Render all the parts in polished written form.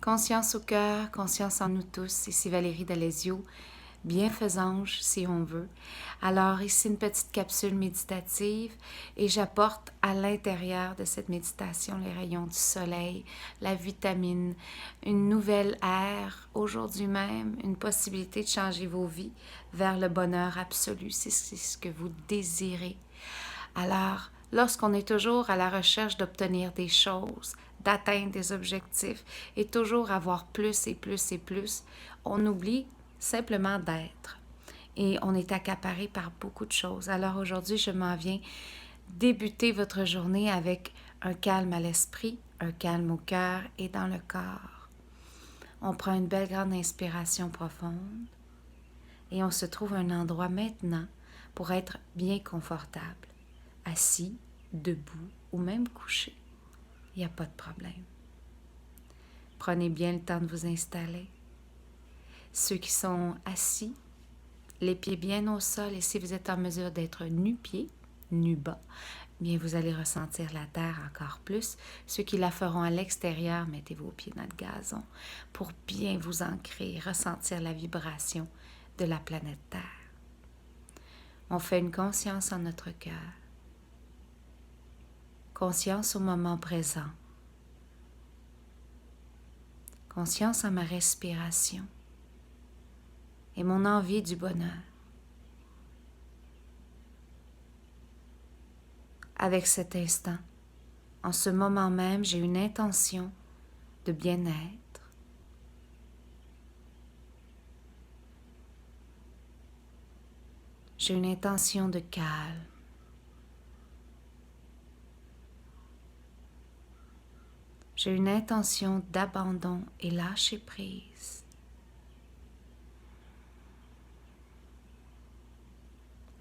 Conscience au cœur, conscience en nous tous. Ici Valérie D'Alessio, bienfaisange si on veut. Alors ici une petite capsule méditative et j'apporte à l'intérieur de cette méditation les rayons du soleil, la vitamine, une nouvelle ère, aujourd'hui même, une possibilité de changer vos vies vers le bonheur absolu, si c'est ce que vous désirez. Alors, lorsqu'on est toujours à la recherche d'obtenir des choses, d'atteindre des objectifs et toujours avoir plus et plus et plus, on oublie simplement d'être. Et on est accaparé par beaucoup de choses. Alors aujourd'hui, je m'en viens débuter votre journée avec un calme à l'esprit, un calme au cœur et dans le corps. On prend une belle grande inspiration profonde et on se trouve un endroit maintenant pour être bien confortable. Assis, debout ou même couché, il n'y a pas de problème. Prenez bien le temps de vous installer. Ceux qui sont assis, les pieds bien au sol, et si vous êtes en mesure d'être nu-pieds, nu-bas, bien vous allez ressentir la terre encore plus. Ceux qui la feront à l'extérieur, mettez vos pieds dans le gazon pour bien vous ancrer, ressentir la vibration de la planète Terre. On fait une conscience en notre cœur. Conscience au moment présent. Conscience à ma respiration et mon envie du bonheur. Avec cet instant, en ce moment même, j'ai une intention de bien-être. J'ai une intention de calme. J'ai une intention d'abandon et lâcher prise.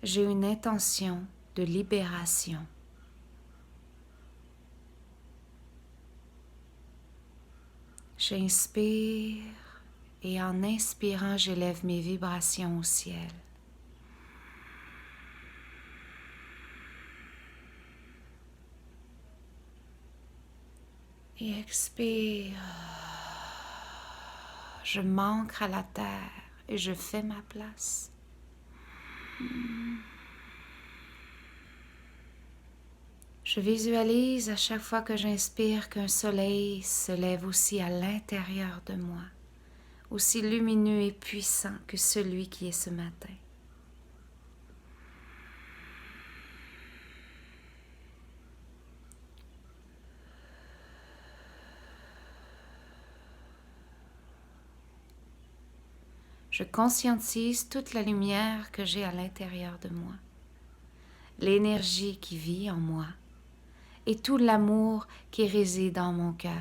J'ai une intention de libération. J'inspire et en inspirant, j'élève mes vibrations au ciel. Et expire. Je m'ancre à la terre et je fais ma place. Je visualise à chaque fois que j'inspire qu'un soleil se lève aussi à l'intérieur de moi, aussi lumineux et puissant que celui qui est ce matin. Je conscientise toute la lumière que j'ai à l'intérieur de moi, l'énergie qui vit en moi et tout l'amour qui réside dans mon cœur.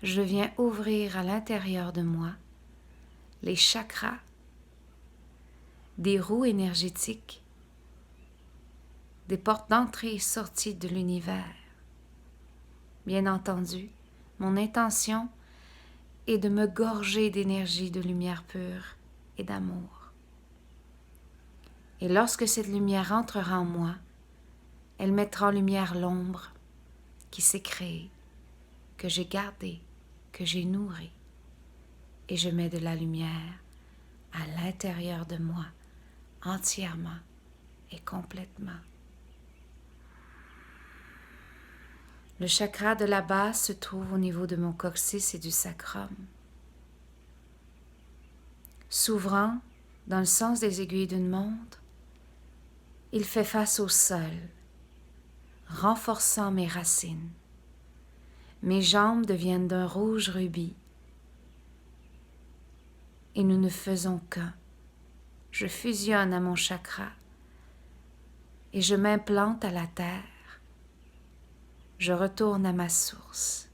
Je viens ouvrir à l'intérieur de moi les chakras, des roues énergétiques, des portes d'entrée et sortie de l'univers. Bien entendu, mon intention est de me gorger d'énergie, de lumière pure et d'amour. Et lorsque cette lumière entrera en moi, elle mettra en lumière l'ombre qui s'est créée, que j'ai gardée, que j'ai nourrie. Et je mets de la lumière à l'intérieur de moi, entièrement et complètement. Le chakra de la base se trouve au niveau de mon coccyx et du sacrum. S'ouvrant dans le sens des aiguilles d'une montre, il fait face au sol, renforçant mes racines. Mes jambes deviennent d'un rouge rubis et nous ne faisons qu'un. Je fusionne à mon chakra et je m'implante à la terre. Je retourne à ma source,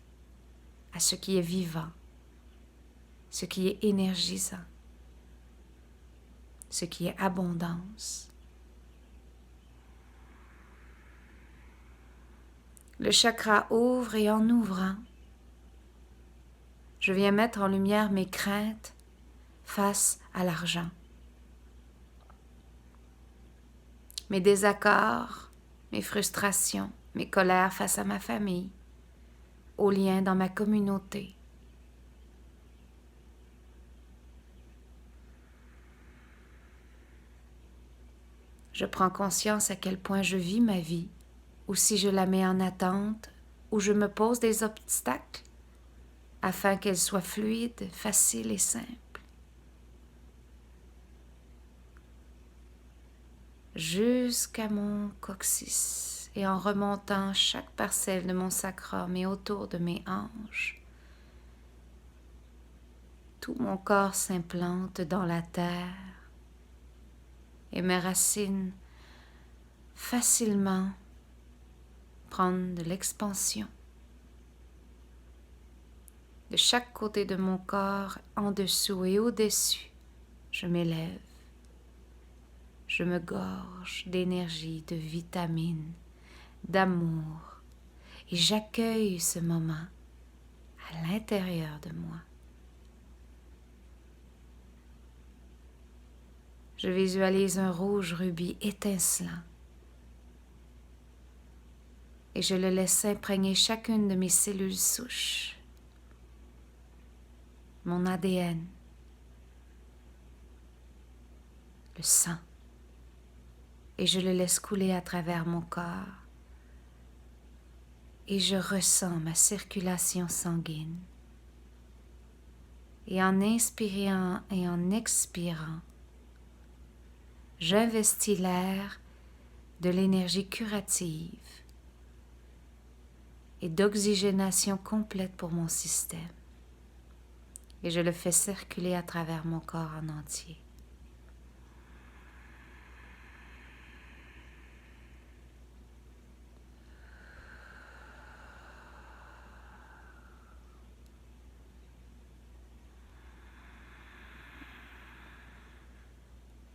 à ce qui est vivant, ce qui est énergisant, ce qui est abondance. Le chakra ouvre et en ouvrant, je viens mettre en lumière mes craintes face à l'argent. Mes désaccords, mes frustrations, mes colères face à ma famille, aux liens dans ma communauté. Je prends conscience à quel point je vis ma vie, ou si je la mets en attente, ou je me pose des obstacles, afin qu'elle soit fluide, facile et simple. Jusqu'à mon coccyx et en remontant chaque parcelle de mon sacrum et autour de mes hanches, tout mon corps s'implante dans la terre et mes racines facilement prennent de l'expansion. De chaque côté de mon corps, en dessous et au-dessus, je m'élève. Je me gorge d'énergie, de vitamines, d'amour, et j'accueille ce moment à l'intérieur de moi. Je visualise un rouge rubis étincelant et je le laisse imprégner chacune de mes cellules souches, mon ADN, le sang, et je le laisse couler à travers mon corps et je ressens ma circulation sanguine. Et en inspirant et en expirant, j'investis l'air de l'énergie curative et d'oxygénation complète pour mon système. Et je le fais circuler à travers mon corps en entier.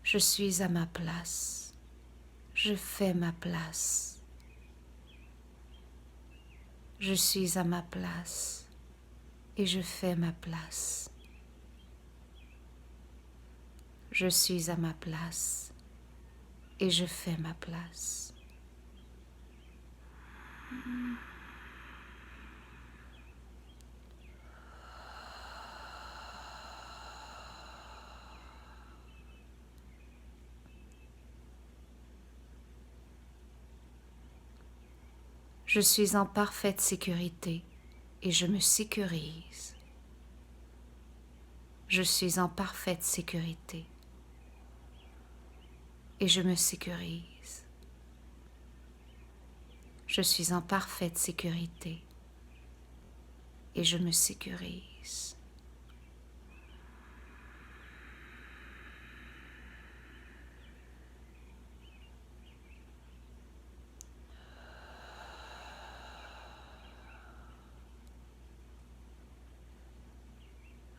Je suis à ma place. Je fais ma place. Je suis à ma place et je fais ma place. Je suis à ma place et je fais ma place. Je suis en parfaite sécurité et je me sécurise. Je suis en parfaite sécurité et je me sécurise. Je suis en parfaite sécurité et je me sécurise.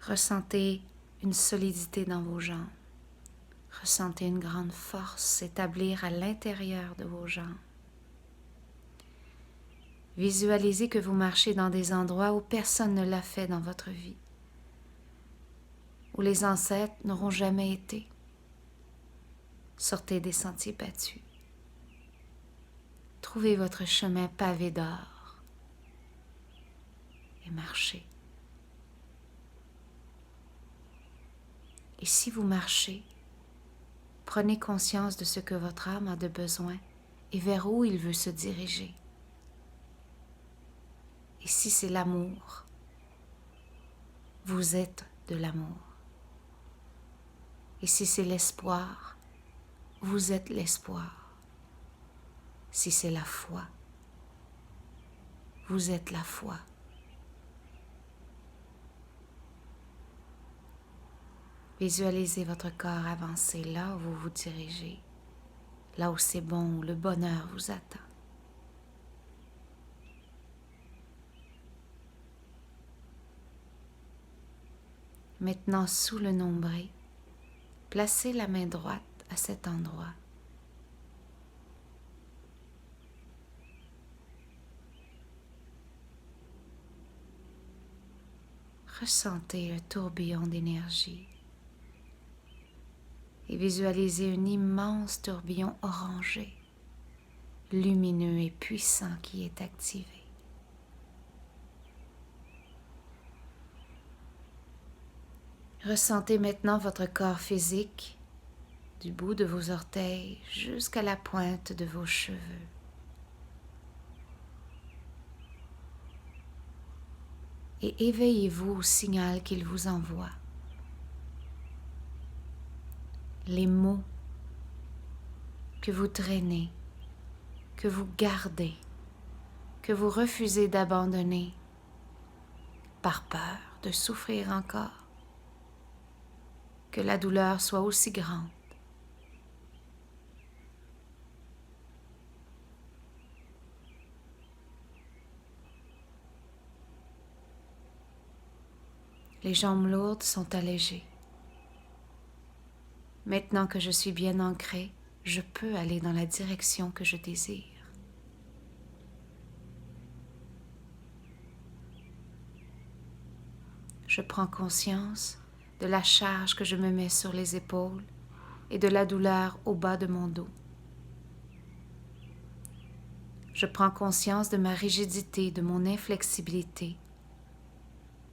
Ressentez une solidité dans vos jambes. Ressentez une grande force s'établir à l'intérieur de vos jambes. Visualisez que vous marchez dans des endroits où personne ne l'a fait dans votre vie, où les ancêtres n'auront jamais été. Sortez des sentiers battus. Trouvez votre chemin pavé d'or et marchez. Et si vous marchez, prenez conscience de ce que votre âme a de besoin et vers où il veut se diriger. Et si c'est l'amour, vous êtes de l'amour. Et si c'est l'espoir, vous êtes l'espoir. Si c'est la foi, vous êtes la foi. Visualisez votre corps avancer là où vous vous dirigez, là où c'est bon, où le bonheur vous attend. Maintenant, sous le nombril, placez la main droite à cet endroit. Ressentez un tourbillon d'énergie et visualisez un immense tourbillon orangé, lumineux et puissant qui est activé. Ressentez maintenant votre corps physique du bout de vos orteils jusqu'à la pointe de vos cheveux. Et éveillez-vous au signal qu'il vous envoie. Les mots que vous traînez, que vous gardez, que vous refusez d'abandonner par peur de souffrir encore, que la douleur soit aussi grande. Les jambes lourdes sont allégées. Maintenant que je suis bien ancrée, je peux aller dans la direction que je désire. Je prends conscience de la charge que je me mets sur les épaules et de la douleur au bas de mon dos. Je prends conscience de ma rigidité, de mon inflexibilité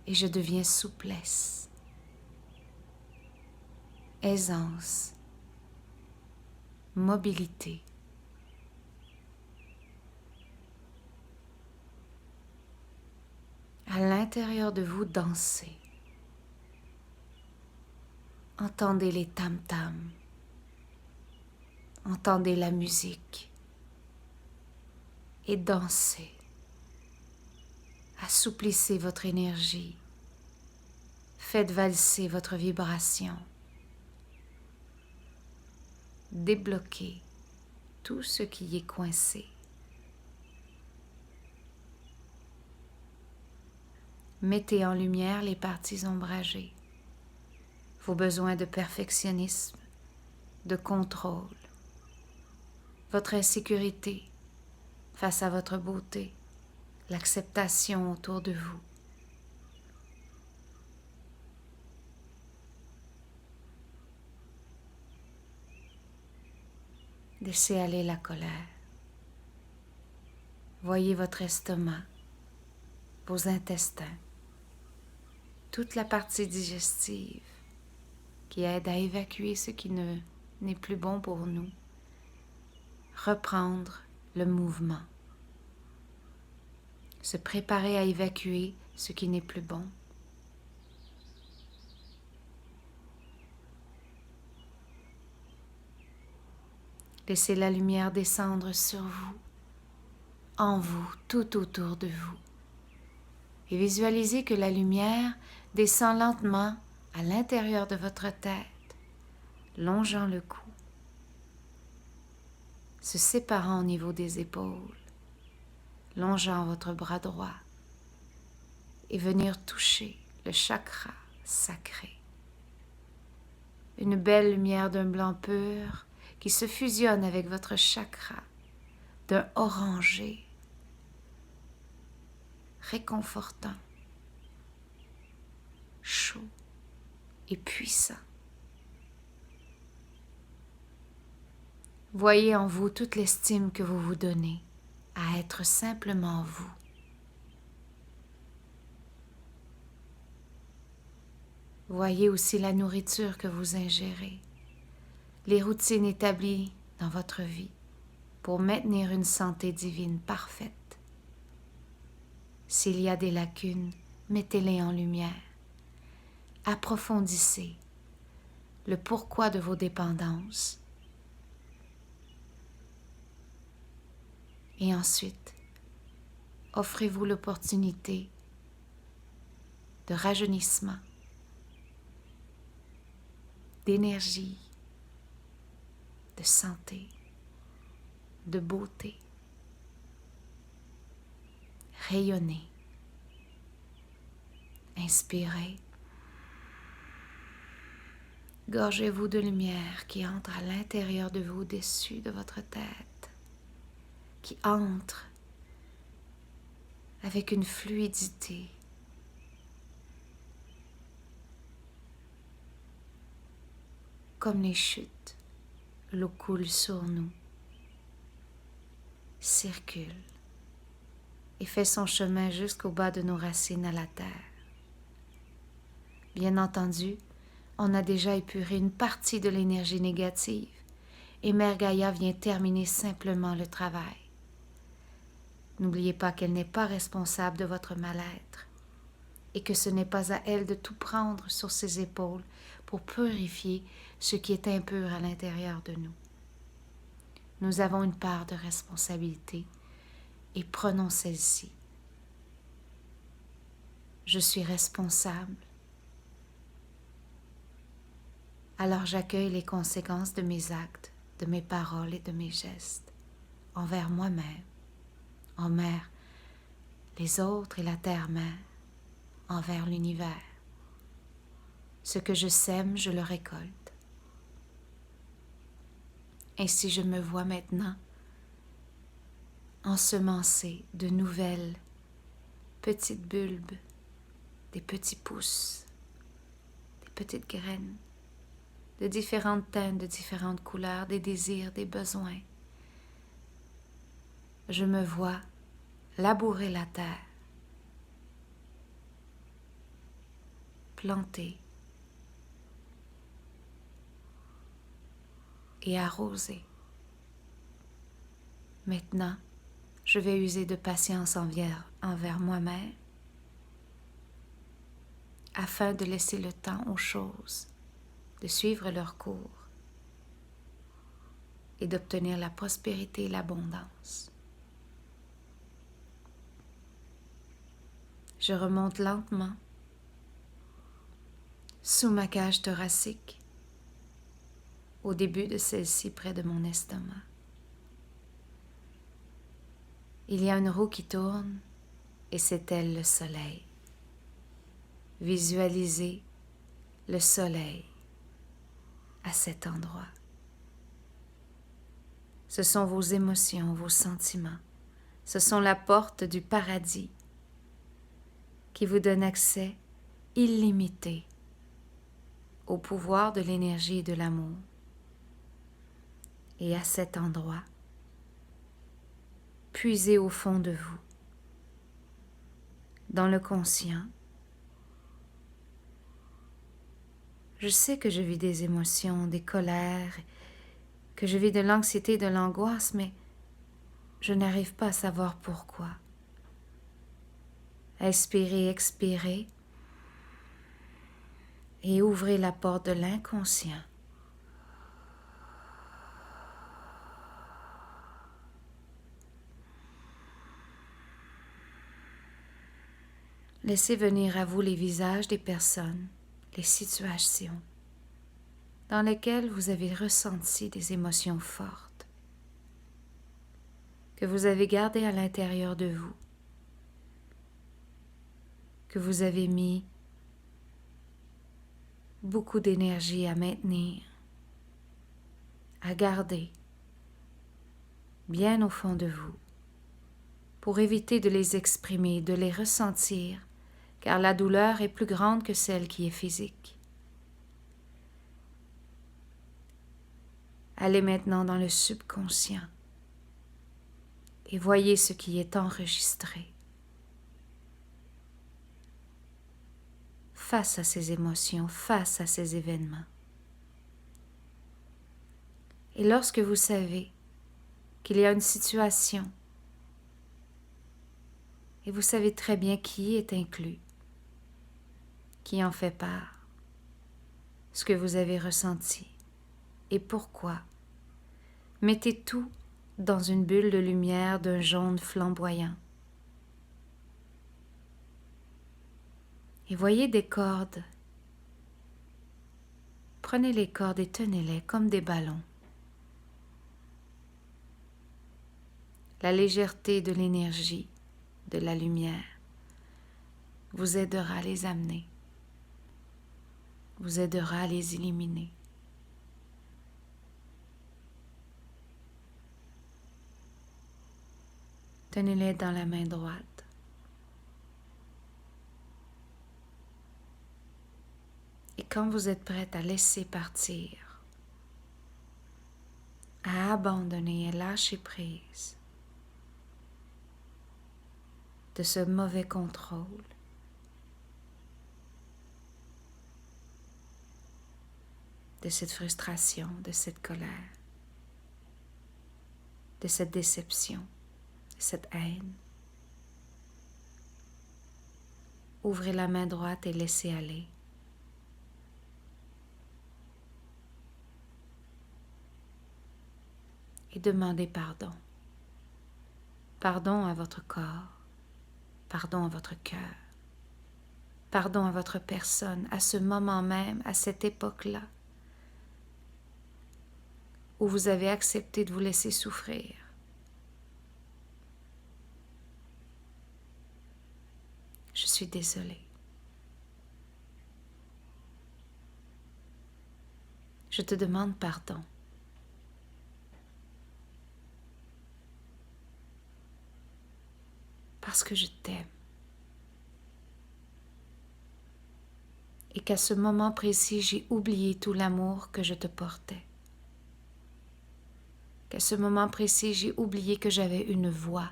et je deviens souplesse, aisance, mobilité. À l'intérieur de vous, dansez. Entendez les tam-tams. Entendez la musique. Et dansez. Assouplissez votre énergie. Faites valser votre vibration. Débloquez tout ce qui est coincé. Mettez en lumière les parties ombragées, vos besoins de perfectionnisme, de contrôle, votre insécurité face à votre beauté, l'acceptation autour de vous. Laissez aller la colère. Voyez votre estomac, vos intestins, toute la partie digestive qui aide à évacuer ce qui n'est plus bon pour nous. Reprendre le mouvement. Se préparer à évacuer ce qui n'est plus bon. Laissez la lumière descendre sur vous, en vous, tout autour de vous. Et visualisez que la lumière descend lentement à l'intérieur de votre tête, longeant le cou, se séparant au niveau des épaules, longeant votre bras droit et venir toucher le chakra sacré. Une belle lumière d'un blanc pur qui se fusionne avec votre chakra d'un orangé réconfortant, chaud et puissant. Voyez en vous toute l'estime que vous vous donnez à être simplement vous. Voyez aussi la nourriture que vous ingérez, les routines établies dans votre vie pour maintenir une santé divine parfaite. S'il y a des lacunes, mettez-les en lumière. Approfondissez le pourquoi de vos dépendances. Et ensuite, offrez-vous l'opportunité de rajeunissement, d'énergie, de santé, de beauté. Rayonnez. Inspirez. Gorgez-vous de lumière qui entre à l'intérieur de vous, au-dessus de votre tête, qui entre avec une fluidité. comme les chutes. L'eau coule sur nous, circule et fait son chemin jusqu'au bas de nos racines à la terre. Bien entendu, on a déjà épuré une partie de l'énergie négative et Mère Gaïa vient terminer simplement le travail. N'oubliez pas qu'elle n'est pas responsable de votre mal-être et que ce n'est pas à elle de tout prendre sur ses épaules pour purifier ce qui est impur à l'intérieur de nous. Nous avons une part de responsabilité et prenons celle-ci. Je suis responsable. Alors j'accueille les conséquences de mes actes, de mes paroles et de mes gestes envers moi-même, envers les autres et la terre-mère, envers l'univers. Ce que je sème, je le récolte. Ainsi je me vois maintenant ensemencer de nouvelles petites bulbes, des petits pousses, des petites graines, de différentes teintes, de différentes couleurs, des désirs, des besoins. Je me vois labourer la terre, planter et arroser. Maintenant, je vais user de patience envers moi-même afin de laisser le temps aux choses de suivre leur cours et d'obtenir la prospérité et l'abondance. Je remonte lentement sous ma cage thoracique, au début de celle-ci près de mon estomac. Il y a une roue qui tourne et c'est elle le soleil. Visualisez le soleil à cet endroit. Ce sont vos émotions, vos sentiments. Ce sont la porte du paradis qui vous donne accès illimité au pouvoir de l'énergie et de l'amour. Et à cet endroit, puisez au fond de vous, dans le conscient. Je sais que je vis des émotions, des colères, que je vis de l'anxiété, de l'angoisse, mais je n'arrive pas à savoir pourquoi. Inspirez, expirez et ouvrez la porte de l'inconscient. Laissez venir à vous les visages des personnes, les situations dans lesquelles vous avez ressenti des émotions fortes, que vous avez gardées à l'intérieur de vous, que vous avez mis beaucoup d'énergie à maintenir, à garder bien au fond de vous, pour éviter de les exprimer, de les ressentir, car la douleur est plus grande que celle qui est physique. Allez maintenant dans le subconscient et voyez ce qui est enregistré. Face à ces émotions, face à ces événements. Et lorsque vous savez qu'il y a une situation, et vous savez très bien qui est inclus, qui en fait part, ce que vous avez ressenti et pourquoi, mettez tout dans une bulle de lumière d'un jaune flamboyant. Et voyez des cordes. Prenez les cordes et tenez-les comme des ballons. La légèreté de l'énergie, de la lumière, vous aidera à les amener, vous aidera à les éliminer. Tenez-les dans la main droite. Et quand vous êtes prête à laisser partir à abandonner et lâcher prise de ce mauvais contrôle, de cette frustration, de cette colère, de cette déception, de cette haine. Ouvrez la main droite et laissez aller. Et demandez pardon. Pardon à votre corps, pardon à votre cœur, pardon à votre personne, à ce moment même, à cette époque-là, où vous avez accepté de vous laisser souffrir. Je suis désolée. Je te demande pardon. Parce que je t'aime. Et qu'à ce moment précis, j'ai oublié tout l'amour que je te portais. Qu'à ce moment précis, j'ai oublié que j'avais une voix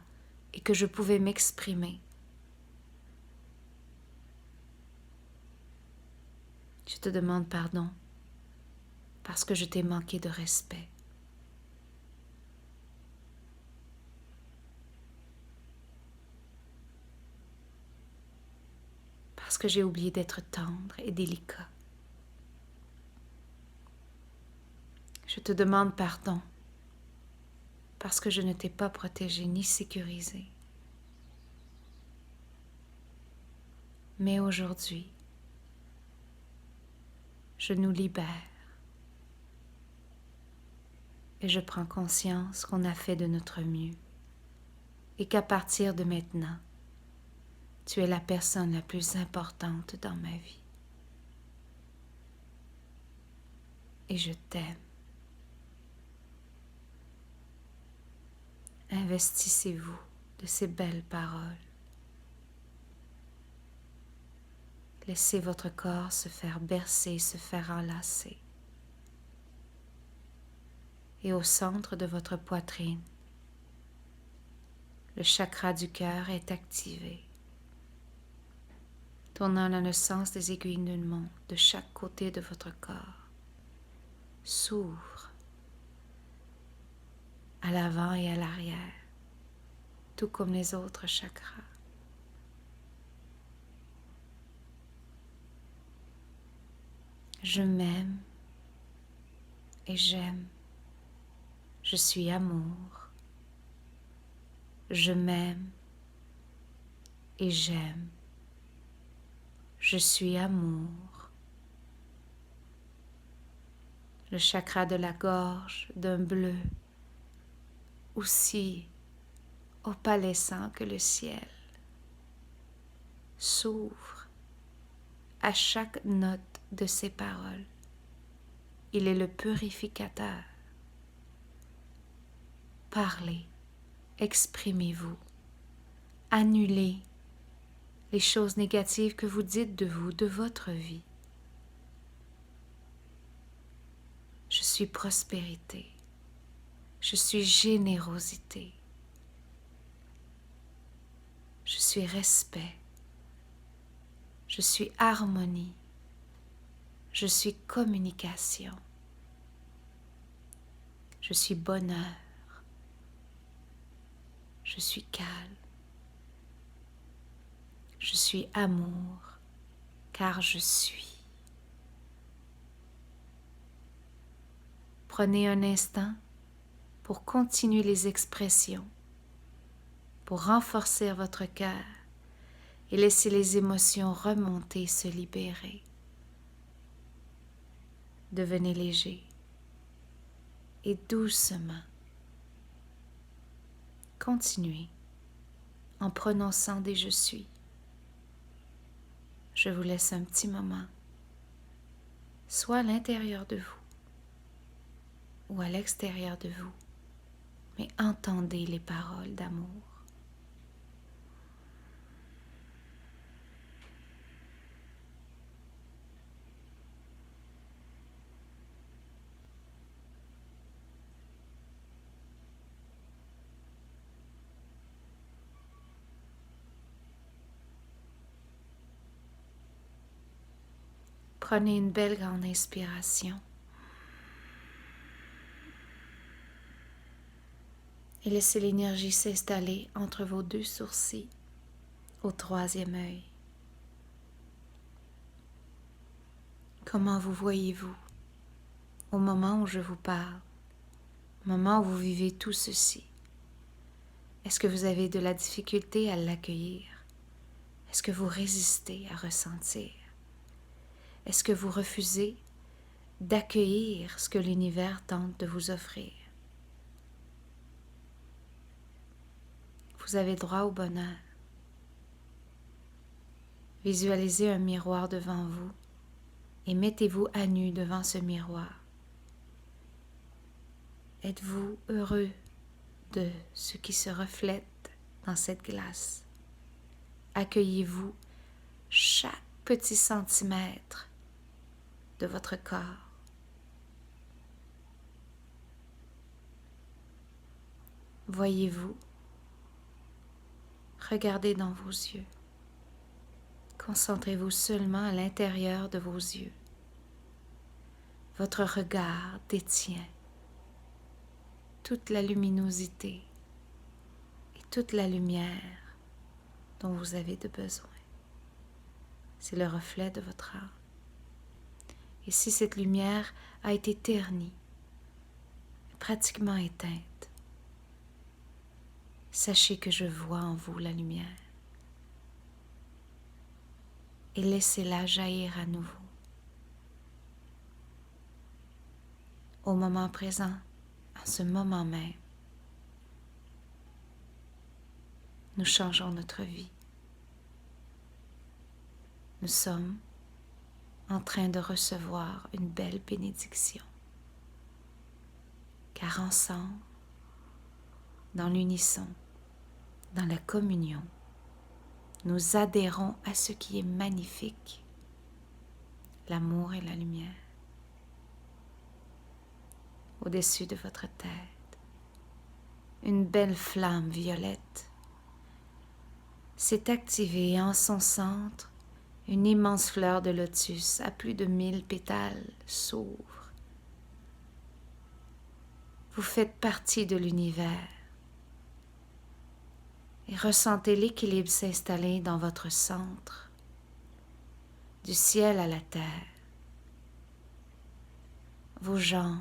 et que je pouvais m'exprimer. Je te demande pardon parce que je t'ai manqué de respect. Parce que j'ai oublié d'être tendre et délicat. Je te demande pardon parce que je ne t'ai pas protégé ni sécurisé. Mais aujourd'hui, je nous libère et je prends conscience qu'on a fait de notre mieux et qu'à partir de maintenant, tu es la personne la plus importante dans ma vie. Et je t'aime. Investissez-vous de ces belles paroles. Laissez votre corps se faire bercer, se faire enlacer. Et au centre de votre poitrine, le chakra du cœur est activé, tournant dans le sens des aiguilles d'une montre de chaque côté de votre corps. S'ouvre à l'avant et à l'arrière, tout comme les autres chakras. Je m'aime et j'aime. Je suis amour. Je m'aime et j'aime. Je suis amour. Le chakra de la gorge d'un bleu aussi opalescent que le ciel s'ouvre à chaque note de ses paroles. Il est le purificateur. Parlez, exprimez-vous, annulez les choses négatives que vous dites de vous, de votre vie. Je suis prospérité. Je suis générosité. Je suis respect. Je suis harmonie. Je suis communication. Je suis bonheur. Je suis calme. Je suis amour, car je suis. Prenez un instant pour continuer les expressions, pour renforcer votre cœur et laisser les émotions remonter, se libérer. Devenez léger et doucement, continuez en prononçant des je suis. Je vous laisse un petit moment, soit à l'intérieur de vous ou à l'extérieur de vous, mais entendez les paroles d'amour. Prenez une belle grande inspiration. Et laissez l'énergie s'installer entre vos 2 sourcils, au 3e œil. Comment vous voyez-vous au moment où je vous parle, au moment où vous vivez tout ceci? Est-ce que vous avez de la difficulté à l'accueillir? Est-ce que vous résistez à ressentir? Est-ce que vous refusez d'accueillir ce que l'univers tente de vous offrir? Vous avez droit au bonheur. Visualisez un miroir devant vous et mettez-vous à nu devant ce miroir. Êtes-vous heureux de ce qui se reflète dans cette glace? Accueillez-vous chaque petit centimètre de votre corps. Voyez-vous? Regardez dans vos yeux. Concentrez-vous seulement à l'intérieur de vos yeux. Votre regard détient toute la luminosité et toute la lumière dont vous avez de besoin. C'est le reflet de votre âme. Et si cette lumière a été ternie, pratiquement éteinte, sachez que je vois en vous la lumière. Et laissez-la jaillir à nouveau. Au moment présent, en ce moment même, nous changeons notre vie. Nous sommes en train de recevoir une belle bénédiction. Car ensemble, dans l'unisson, dans la communion, nous adhérons à ce qui est magnifique, l'amour et la lumière. Au-dessus de votre tête, une belle flamme violette s'est activée et en son centre, une immense fleur de lotus à plus de 1000 pétales s'ouvre. Vous faites partie de l'univers et ressentez l'équilibre s'installer dans votre centre, du ciel à la terre. Vos jambes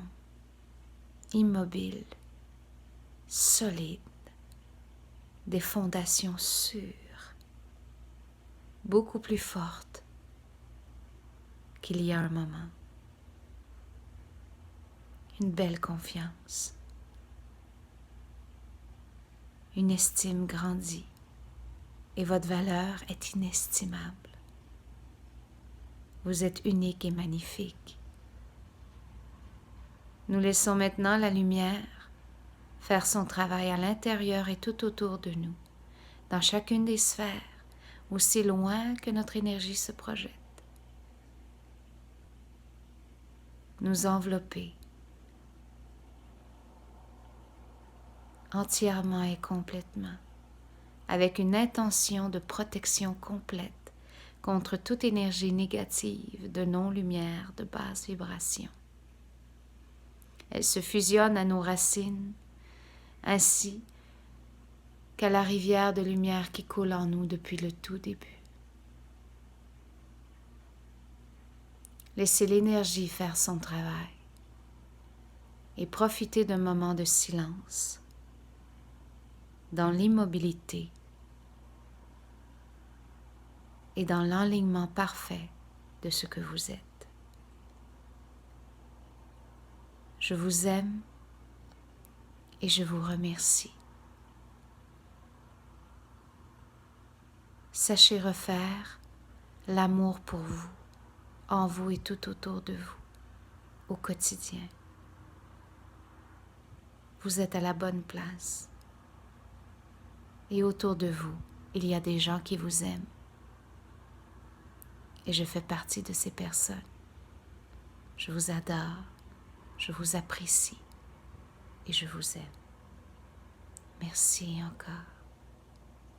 immobiles, solides, des fondations sûres, beaucoup plus fortes qu'il y a un moment. Une belle confiance, une estime grandie et votre valeur est inestimable. Vous êtes unique et magnifique. Nous laissons maintenant la lumière faire son travail à l'intérieur et tout autour de nous, dans chacune des sphères, aussi loin que notre énergie se projette. Nous envelopper entièrement et complètement, avec une intention de protection complète contre toute énergie négative de non-lumière de basse vibration. Elle se fusionne à nos racines, ainsi qu'à la rivière de lumière qui coule en nous depuis le tout début. Laissez l'énergie faire son travail et profitez d'un moment de silence, dans l'immobilité et dans l'enlignement parfait de ce que vous êtes. Je vous aime et je vous remercie. Sachez refaire l'amour pour vous, en vous et tout autour de vous, au quotidien. Vous êtes à la bonne place. Et autour de vous, il y a des gens qui vous aiment. Et je fais partie de ces personnes. Je vous adore, je vous apprécie et je vous aime. Merci encore.